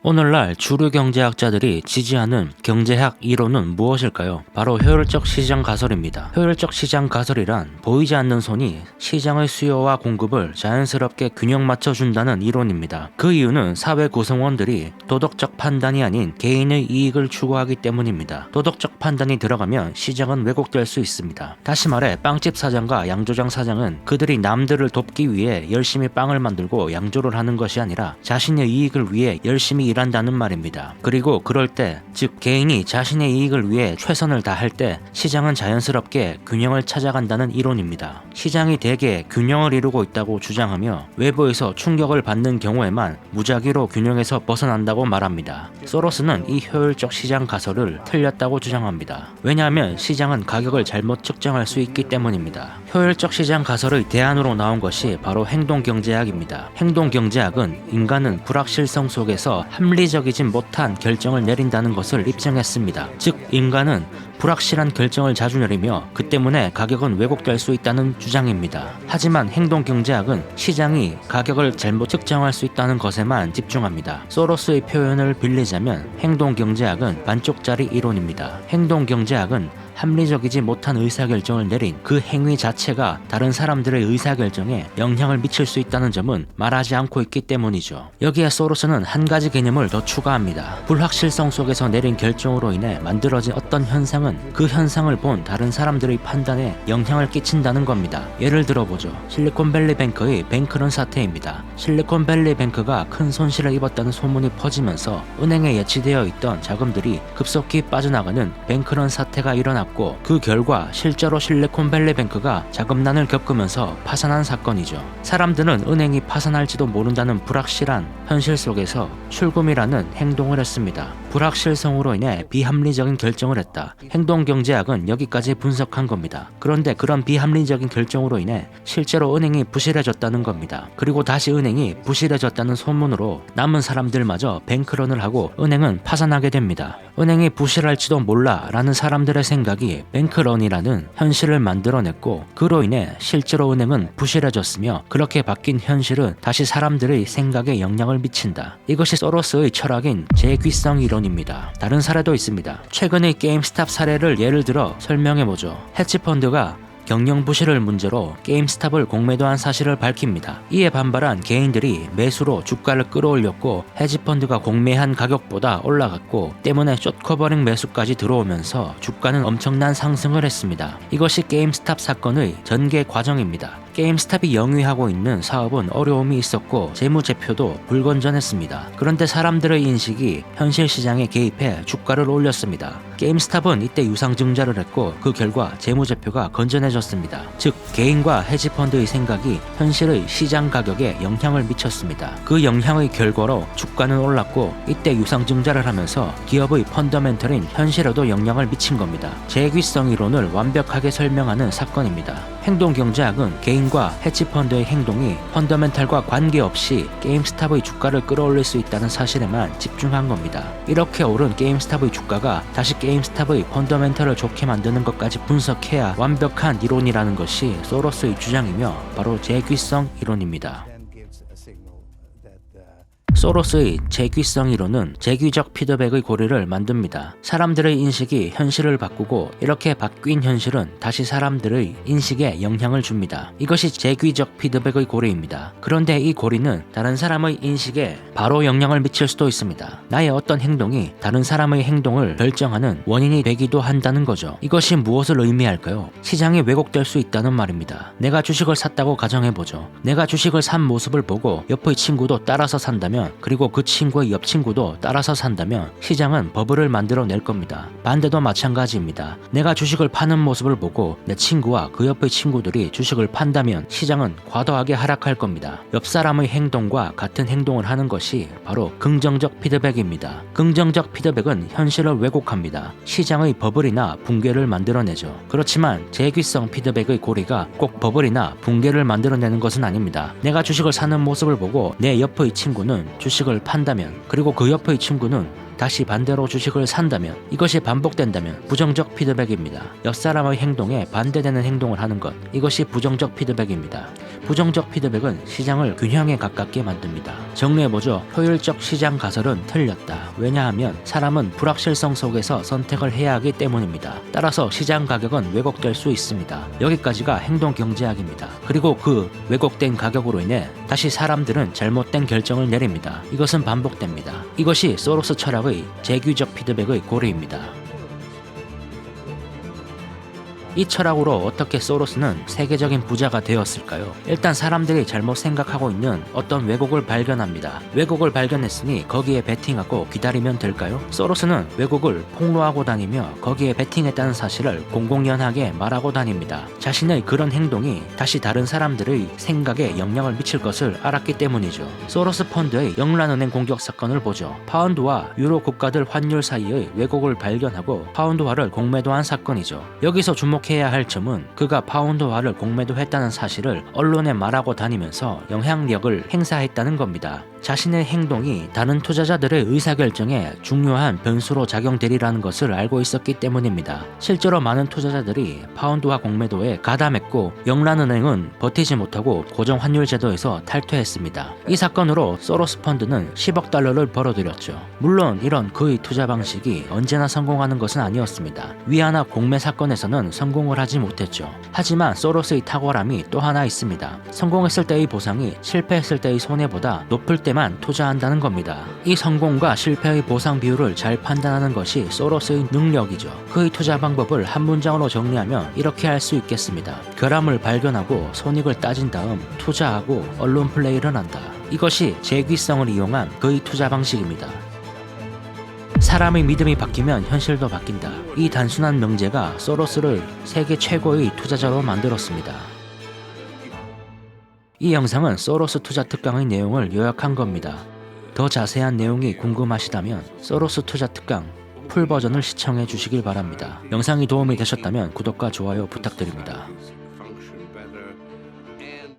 오늘날 주류 경제학자들이 지지하는 경제학 이론은 무엇일까요? 바로 효율적 시장 가설입니다. 효율적 시장 가설이란 보이지 않는 손이 시장의 수요와 공급을 자연스럽게 균형 맞춰준다는 이론입니다. 그 이유는 사회 구성원들이 도덕적 판단이 아닌 개인의 이익을 추구하기 때문입니다. 도덕적 판단이 들어가면 시장은 왜곡될 수 있습니다. 다시 말해 빵집 사장과 양조장 사장은 그들이 남들을 돕기 위해 열심히 빵을 만들고 양조를 하는 것이 아니라 자신의 이익을 위해 열심히 일한다는 말입니다. 그리고 그럴 때, 즉 개인이 자신의 이익을 위해 최선을 다할 때 시장은 자연스럽게 균형을 찾아간다는 이론입니다. 시장이 대개 균형을 이루고 있다고 주장하며 외부에서 충격을 받는 경우에만 무작위로 균형에서 벗어난다고 말합니다. 소로스는 이 효율적 시장 가설을 틀렸다고 주장합니다. 왜냐하면 시장은 가격을 잘못 측정할 수 있기 때문입니다. 효율적 시장 가설의 대안으로 나온 것이 바로 행동경제학입니다. 행동경제학은 인간은 불확실성 속에서 합리적이지 못한 결정을 내린다는 것을 입증했습니다. 즉 인간은 불확실한 결정을 자주 내리며 그 때문에 가격은 왜곡될 수 있다는 주장입니다. 하지만 행동경제학은 시장이 가격을 잘못 측정할 수 있다는 것에만 집중합니다. 소로스의 표현을 빌리자면 행동경제학은 반쪽짜리 이론입니다. 행동경제학은 합리적이지 못한 의사결정을 내린 그 행위 자체가 다른 사람들의 의사결정에 영향을 미칠 수 있다는 점은 말하지 않고 있기 때문이죠. 여기에 소로스는 한 가지 개념을 더 추가합니다. 불확실성 속에서 내린 결정으로 인해 만들어진 어떤 현상은 그 현상을 본 다른 사람들의 판단에 영향을 끼친다는 겁니다. 예를 들어보죠. 실리콘밸리뱅크의 뱅크런 사태입니다. 실리콘밸리뱅크가 큰 손실을 입었다는 소문이 퍼지면서 은행에 예치되어 있던 자금들이 급속히 빠져나가는 뱅크런 사태가 일어났고 그 결과 실제로 실리콘밸리뱅크가 자금난을 겪으면서 파산한 사건이죠. 사람들은 은행이 파산할지도 모른다는 불확실한 현실 속에서 출금이라는 행동을 했습니다. 불확실성으로 인해 비합리적인 결정을 했다. 행동경제학은 여기까지 분석한 겁니다. 그런데 그런 비합리적인 결정으로 인해 실제로 은행이 부실해졌다는 겁니다. 그리고 다시 은행이 부실해졌다는 소문으로 남은 사람들마저 뱅크런을 하고 은행은 파산하게 됩니다. 은행이 부실할지도 몰라 라는 사람들의 생각이 뱅크런이라는 현실을 만들어냈고 그로 인해 실제로 은행은 부실해졌으며 그렇게 바뀐 현실은 다시 사람들의 생각에 영향을 미친다. 이것이 소로스의 철학인 재귀성 이론입니다. 다른 사례도 있습니다. 최근의 게임스탑 사례를 예를 들어 설명해보죠. 헤지펀드가 경영 부실을 문제로 게임스탑을 공매도한 사실을 밝힙니다. 이에 반발한 개인들이 매수로 주가를 끌어올렸고 헤지펀드가 공매한 가격보다 올라갔고 때문에 숏커버링 매수까지 들어오면서 주가는 엄청난 상승을 했습니다. 이것이 게임스탑 사건의 전개 과정입니다. 게임스탑이 영위하고 있는 사업은 어려움이 있었고 재무제표도 불건전했습니다. 그런데 사람들의 인식이 현실 시장에 개입해 주가를 올렸습니다. 게임스탑은 이때 유상증자를 했고 그 결과 재무제표가 건전해졌습니다. 즉 개인과 헤지펀드의 생각이 현실의 시장 가격에 영향을 미쳤습니다. 그 영향의 결과로 주가는 올랐고 이때 유상증자를 하면서 기업의 펀더멘털인 현실에도 영향을 미친 겁니다. 재귀성 이론을 완벽하게 설명하는 사건입니다. 행동경제학은 개인과 헤지펀드의 행동이 펀더멘탈과 관계없이 게임스탑의 주가를 끌어올릴 수 있다는 사실에만 집중한 겁니다. 이렇게 오른 게임스탑의 주가가 다시 게임스탑의 펀더멘털을 좋게 만드는 것까지 분석해야 완벽한 이론이라는 것이 소로스의 주장이며 바로 재귀성 이론입니다. 소로스의 재귀성 이론은 재귀적 피드백의 고리를 만듭니다. 사람들의 인식이 현실을 바꾸고 이렇게 바뀐 현실은 다시 사람들의 인식에 영향을 줍니다. 이것이 재귀적 피드백의 고리입니다. 그런데 이 고리는 다른 사람의 인식에 바로 영향을 미칠 수도 있습니다. 나의 어떤 행동이 다른 사람의 행동을 결정하는 원인이 되기도 한다는 거죠. 이것이 무엇을 의미할까요? 시장이 왜곡될 수 있다는 말입니다. 내가 주식을 샀다고 가정해보죠. 내가 주식을 산 모습을 보고 옆의 친구도 따라서 산다면 그리고 그 친구의 옆 친구도 따라서 산다면 시장은 버블을 만들어낼 겁니다. 반대도 마찬가지입니다. 내가 주식을 파는 모습을 보고 내 친구와 그 옆의 친구들이 주식을 판다면 시장은 과도하게 하락할 겁니다. 옆 사람의 행동과 같은 행동을 하는 것이 바로 긍정적 피드백입니다. 긍정적 피드백은 현실을 왜곡합니다. 시장의 버블이나 붕괴를 만들어내죠. 그렇지만 재귀성 피드백의 고리가 꼭 버블이나 붕괴를 만들어내는 것은 아닙니다. 내가 주식을 사는 모습을 보고 내 옆의 친구는 주식을 판다면 그리고 그 옆의 친구는 다시 반대로 주식을 산다면 이것이 반복된다면 부정적 피드백입니다. 옆 사람의 행동에 반대되는 행동을 하는 것 이것이 부정적 피드백입니다. 부정적 피드백은 시장을 균형에 가깝게 만듭니다. 정리해보죠. 효율적 시장 가설은 틀렸다. 왜냐하면 사람은 불확실성 속에서 선택을 해야 하기 때문입니다. 따라서 시장 가격은 왜곡될 수 있습니다. 여기까지가 행동 경제학입니다. 그리고 그 왜곡된 가격으로 인해 다시 사람들은 잘못된 결정을 내립니다. 이것은 반복됩니다. 이것이 소로스 철학의 재규적 피드백의 고리입니다. 이 철학으로 어떻게 소로스는 세계적인 부자가 되었을까요? 일단 사람들이 잘못 생각하고 있는 어떤 왜곡을 발견합니다. 왜곡을 발견했으니 거기에 베팅하고 기다리면 될까요? 소로스는 왜곡을 폭로하고 다니며 거기에 베팅했다는 사실을 공공연하게 말하고 다닙니다. 자신의 그런 행동이 다시 다른 사람들의 생각에 영향을 미칠 것을 알았기 때문이죠. 소로스 펀드의 영란은행 공격 사건을 보죠. 파운드와 유로 국가들 환율 사이의 왜곡을 발견하고 파운드화를 공매도한 사건이죠. 여기서 주목해야 할 점은 그가 파운드화를 공매도했다는 사실을 언론에 말하고 다니면서 영향력을 행사했다는 겁니다. 자신의 행동이 다른 투자자들의 의사결정에 중요한 변수로 작용되리라는 것을 알고 있었기 때문입니다. 실제로 많은 투자자들이 파운드화 공매도에 가담했고 영란은행은 버티지 못하고 고정환율 제도에서 탈퇴했습니다. 이 사건으로 소로스 펀드는 10억 달러를 벌어들였죠. 물론 이런 그의 투자 방식이 언제나 성공하는 것은 아니었습니다. 위안화 공매 사건에서는 성공을 하지 못했죠. 하지만 소로스의 탁월함이 또 하나 있습니다. 성공했을 때의 보상이 실패했을 때의 손해보다 높을 때만 투자한다는 겁니다. 이 성공과 실패의 보상 비율을 잘 판단하는 것이 소로스의 능력이죠. 그의 투자 방법을 한 문장으로 정리하면 이렇게 할 수 있겠습니다. 결함을 발견하고 손익을 따진 다음 투자하고 언론 플레이를 한다. 이것이 재귀성을 이용한 그의 투자 방식입니다. 사람의 믿음이 바뀌면 현실도 바뀐다. 이 단순한 명제가 소로스를 세계 최고의 투자자로 만들었습니다. 이 영상은 소로스 투자 특강의 내용을 요약한 겁니다. 더 자세한 내용이 궁금하시다면 소로스 투자 특강 풀 버전을 시청해 주시길 바랍니다. 영상이 도움이 되셨다면 구독과 좋아요 부탁드립니다.